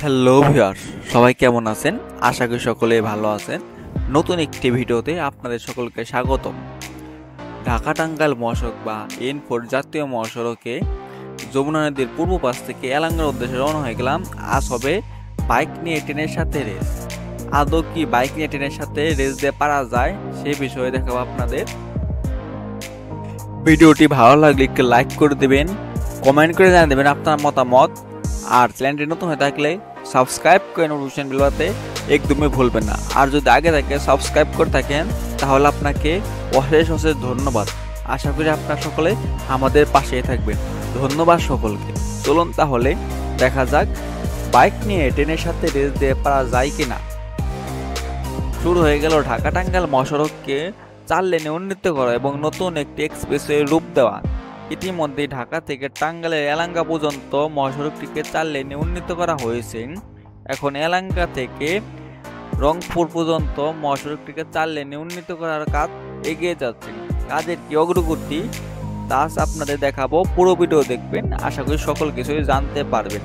Hello viewers, সবাই কেমন আছেন? আশা করি সকলেই ভালো আছেন। নতুন একটি ভিডিওতে আপনাদের সকলকে স্বাগতম। ঢাকা টাঙ্গাইল মহাসড়ক বা N4 জাতীয় মহাসড়কে যমুনা নদীর পূর্ব পাশ থেকে এলাঙ্গার উদ্দেশ্যে রওনা হয়ে গেলাম। আজ হবে বাইক নিয়ে ট্রেনের সাথে রেস। আদৌ কি বাইক নিয়ে ট্রেনের সাথে রেস দিয়ে পারা যায় সেই বিষয়ে দেখাবো আপনাদের। ভিডিওটি ভালো লাগলে একটু লাইক করে দেবেন, কমেন্ট করে জানিয়ে দেবেন আপনার মতামত, আর চ্যানেলটি নতুন হয়ে থাকলে সাবস্ক্রাইব করে নোটিফিকেশন বেল বাজাতে একদমই ভুলবেন না। আর যদি আগে থেকে সাবস্ক্রাইব করে থাকেন তাহলে আপনাকে অশেষ ধন্যবাদ। আশা করি আপনারা সকলে আমাদের পাশেই থাকবেন। ধন্যবাদ সকলকে। চলুন তাহলে দেখা যাক বাইক নিয়ে ট্রেনের সাথে রেস দিয়ে পারা যায় কিনা। শুরু হয়ে গেল ঢাকা টাঙ্গাইল মহাসড়ককে 4 লেনে উন্নীত করা এবং নতুন একটি এক্সপ্রেসওয়ে রূপ দেওয়া। ইতিমধ্যে ঢাকা থেকে টাঙ্গাইলের এলাঙ্গা পর্যন্ত মহাসড়কটিকে 4 লেনে উন্নীত করা হয়েছে। এখন এলাঙ্গা থেকে রংপুর পর্যন্ত মহাসড়কটিকে 4 লেনে উন্নীত করার কাজ এগিয়ে যাচ্ছে। কাজের কি অগ্রগতি তা আপনাদের দেখাবো, পুরো ভিডিও দেখবেন, আশা করি সকল কিছুই জানতে পারবেন।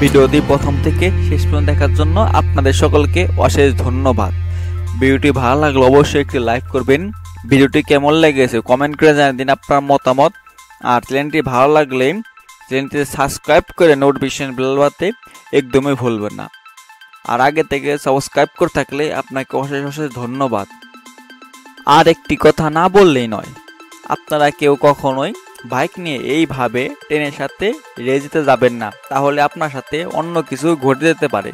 ভিডিওটি প্রথম থেকে শেষ পর্যন্ত দেখার জন্য আপনাদের সকলকে অশেষ ধন্যবাদ। ভিডিওটি ভালো লাগলে অবশ্যই একটি লাইক করবেন। ভিডিওটি কেমন লেগেছে কমেন্ট করে জানিয়ে দিন আপনার মতামত। আর চ্যানেলটি ভালো লাগলে চ্যানেলটি সাবস্ক্রাইব করে নোটিফিকেশন বেল বাজাতে একদমই ভুলবেন না। আর আগে থেকে সাবস্ক্রাইব করে থাকলে আপনাকে অশেষ অশেষ ধন্যবাদ। আর একটি কথা না বললেই নয়, আপনারা কেউ কখনোই বাইক নিয়ে এইভাবে ট্রেনের সাথে রেস দিতে যাবেন না, তাহলে আপনার সাথে অন্য কিছু ঘটে যেতে পারে।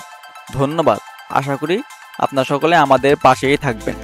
ধন্যবাদ। আশা করি আপনারা সকলে আমাদের পাশেই থাকবেন।